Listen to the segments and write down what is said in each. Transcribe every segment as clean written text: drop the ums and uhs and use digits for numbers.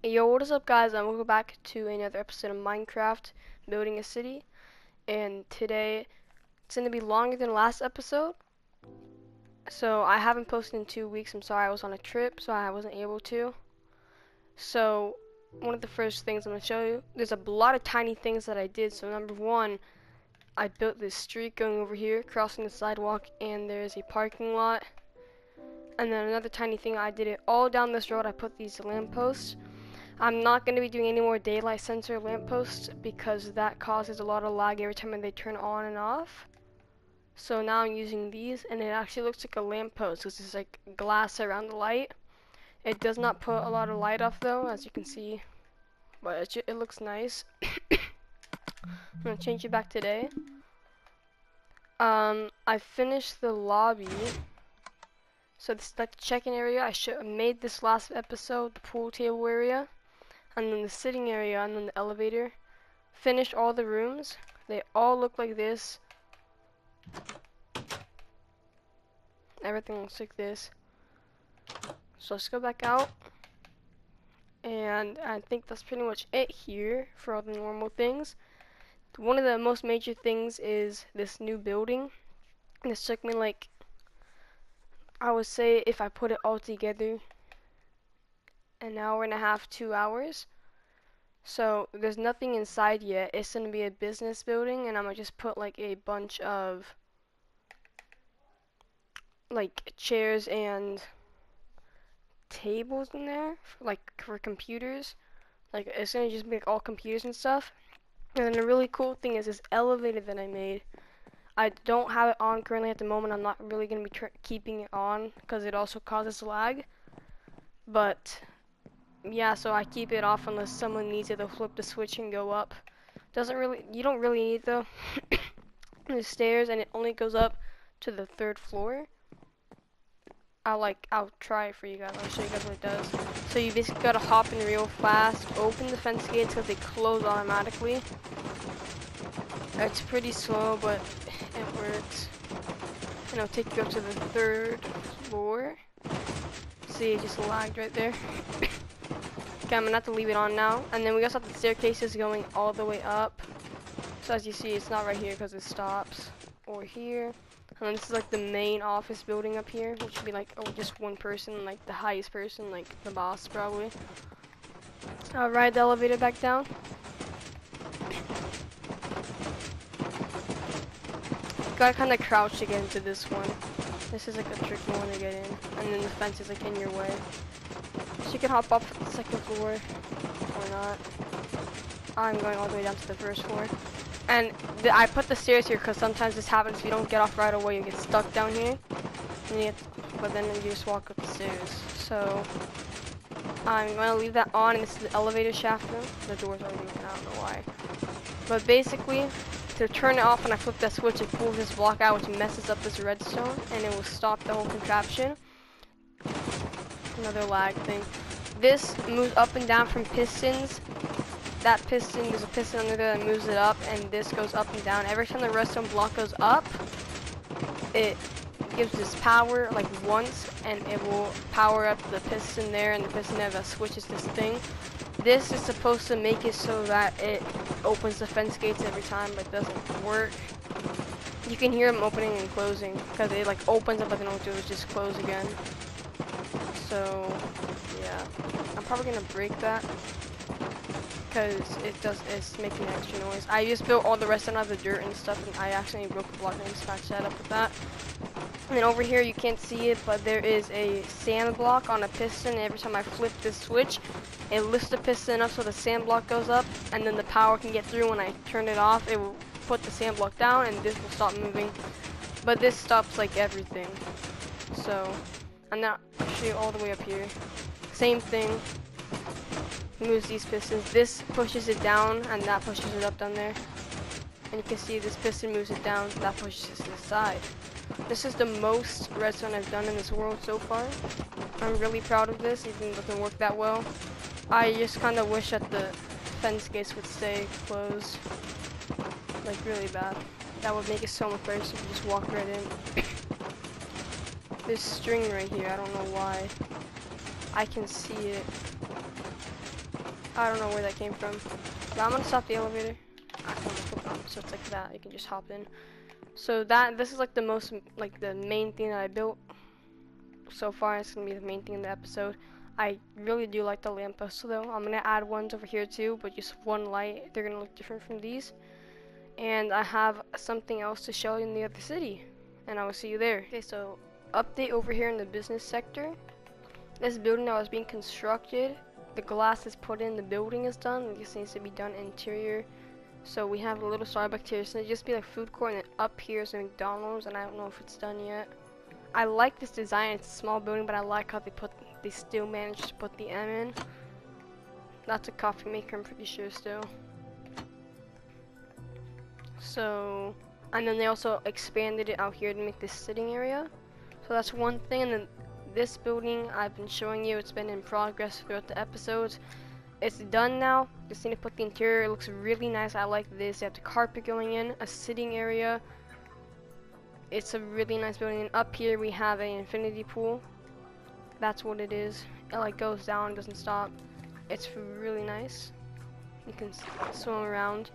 Yo, what is up, guys? And welcome back to another episode of Minecraft Building a City. And today it's going to be longer than last episode. So I haven't posted in 2 weeks. I'm sorry, I was on a trip, so I wasn't able to. So one of the first things I'm going to show you, there's a lot of tiny things that I did. So number one, I built this street going over here, crossing the sidewalk, and there's a parking lot. And then another tiny thing, I did it all down this road. I put these lampposts. I'm not going to be doing any more daylight sensor lampposts because that causes a lot of lag every time they turn on and off. So now I'm using these, and it actually looks like a lamppost because there's like glass around the light. It does not put a lot of light off though, as you can see, but it looks nice. I'm going to change it back today. I finished the lobby. So this is like the check-in area. I should have made this last episode, the pool table area. And then the sitting area, and then the elevator. Finished all the rooms. They all look like this. Everything looks like this. So let's go back out. And I think that's pretty much it here for all the normal things. One of the most major things is this new building. And this took me like, I would say if I put it all together, an hour and a half, 2 hours. So there's nothing inside yet. It's gonna be a business building, and I'm gonna just put like a bunch of like chairs and tables in there for computers. Like it's gonna just be like, all computers and stuff. And then the really cool thing is this elevator that I made. I don't have it on currently at the moment. I'm not really gonna be keeping it on because it also causes lag. But yeah, so I keep it off unless someone needs it. They'll flip the switch and go up. You don't really need though. The stairs, and it only goes up to the 3rd floor. I'll try it for you guys. I'll show you guys what it does. So you basically gotta hop in real fast, open the fence gates because they close automatically. It's pretty slow, but it works. And it'll take you up to the 3rd floor. See, it just lagged right there. Okay, I'm gonna have to leave it on now. And then we also have the staircases going all the way up. So as you see, it's not right here because it stops. Or here. And then this is like the main office building up here, which would be like, oh, just one person, like the highest person, like the boss probably. I'll ride the elevator back down. Gotta kind of crouch to get into this one. This is like a tricky one to get in. And then the fence is like in your way. So you can hop up to the 2nd floor, or not. I'm going all the way down to the 1st floor. And I put the stairs here because sometimes this happens if you don't get off right away, you get stuck down here. And but then you just walk up the stairs. So I'm going to leave that on, and this is the elevator shaft room. The door's already open, I don't know why. But basically, to turn it off when I flip that switch, it pulls this block out, which messes up this redstone, and it will stop the whole contraption. Another lag thing. This moves up and down from pistons. That piston, there's a piston under there that moves it up, and this goes up and down. Every time the redstone block goes up, it gives this power like once, and it will power up the piston there, and the piston there that switches this thing. This is supposed to make it so that it opens the fence gates every time, but it doesn't work. You can hear them opening and closing because it like opens up, but then what it do is just close again. So yeah, I'm probably gonna break that because it's making extra noise. I just built all the rest out of the dirt and stuff, and I actually broke a block and scratched that up with that. And then over here you can't see it, but there is a sand block on a piston. Every time I flip this switch, it lifts the piston up so the sand block goes up, and then the power can get through. When I turn it off, it will put the sand block down, and this will stop moving. But this stops like everything. So I'm not actually all the way up here. Same thing. Moves these pistons. This pushes it down, and that pushes it up down there. And you can see this piston moves it down, that pushes it to the side. This is the most redstone I've done in this world so far. I'm really proud of this, even though it doesn't work that well. I just kind of wish that the fence gates would stay closed. Like really bad. That would make it so much better so you can just walk right in. This string right here, I don't know why. I can see it. I don't know where that came from. But I'm gonna stop the elevator. I can click on, so it's like that. You can just hop in. So this is like the main thing that I built so far. It's gonna be the main thing in the episode. I really do like the lampposts though. I'm gonna add ones over here too, but just one light. They're gonna look different from these. And I have something else to show you in the other city. And I will see you there. Okay, so update over here in the business sector. This building that was being constructed, the glass is put in, the building is done. It just needs to be done interior. So we have a little Starbucks here. So it'd just be like food court, and then up here is a McDonald's, and I don't know if it's done yet. I like this design. It's a small building, but I like how they still managed to put the M in. That's a coffee maker, I'm pretty sure still. So, and then they also expanded it out here to make this sitting area. So that's one thing. And then this building I've been showing you, it's been in progress throughout the episodes. It's done now. Just need to put the interior. It looks really nice. I like this. You have the carpet going in, a sitting area. It's a really nice building. And up here we have an infinity pool. That's what it is. It like goes down, doesn't stop. It's really nice. You can swim around.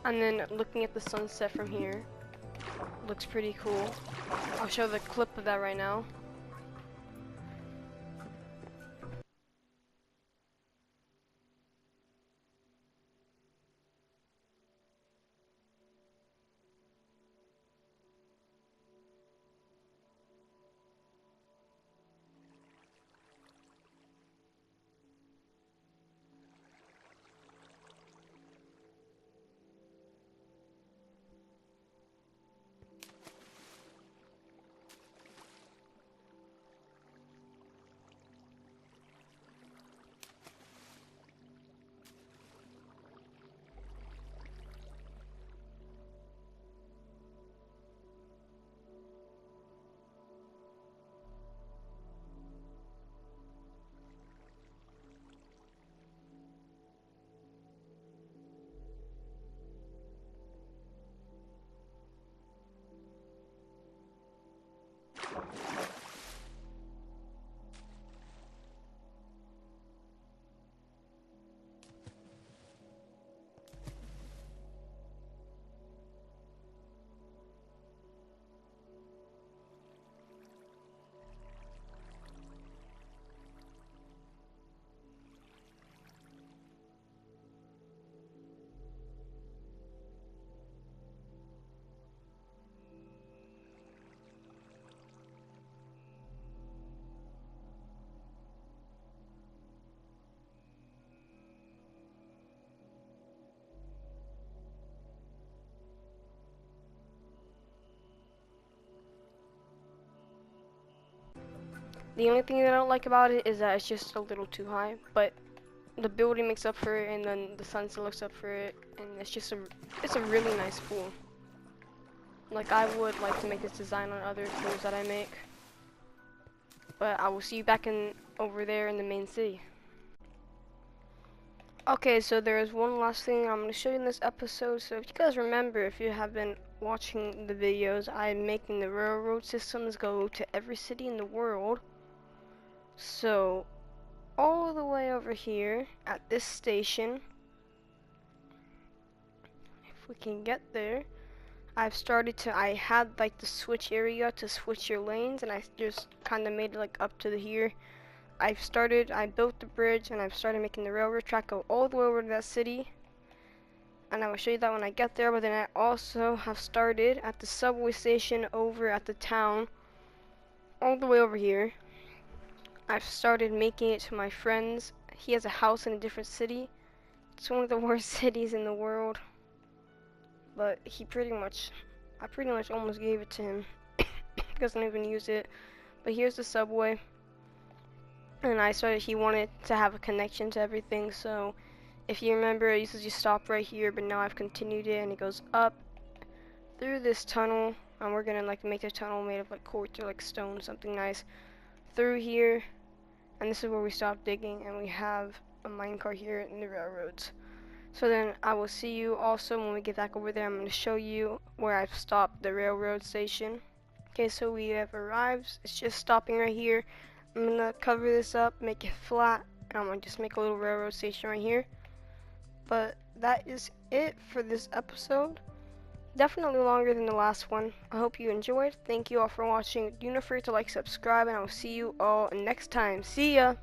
And then looking at the sunset from here, looks pretty cool. I'll show the clip of that right now. The only thing that I don't like about it is that it's just a little too high, but the building makes up for it, and then the sunset looks up for it, and it's a really nice pool. Like, I would like to make this design on other pools that I make, but I will see you back over there in the main city. Okay, so there is one last thing I'm going to show you in this episode. So if you guys remember, if you have been watching the videos, I'm making the railroad systems go to every city in the world. So all the way over here at this station, if we can get there, I had like the switch area to switch your lanes, and I just kind of made it like up to here. I built the bridge, and I've started making the railroad track go all the way over to that city, and I will show you that when I get there. But then I also have started at the subway station over at the town, all the way over here. I've started making it to my friends. He has a house in a different city. It's one of the worst cities in the world, but I pretty much almost gave it to him. He doesn't even use it. But here's the subway. And he wanted to have a connection to everything, so if you remember, it used to just stop right here, but now I've continued it, and it goes up through this tunnel, and we're gonna like make a tunnel made of like quartz or like stone, something nice, through here, and this is where we stop digging, and we have a minecart here in the railroads. So then I will see you also when we get back over there. I'm going to show you where I've stopped the railroad station. Okay, so we have arrived. It's just stopping right here. I'm going to cover this up, make it flat, And I'm gonna just make a little railroad station right here. But that is it for this episode. Definitely longer than the last one. I hope you enjoyed. Thank you all for watching. Do not forget to like, subscribe, and I will see you all next time. See ya!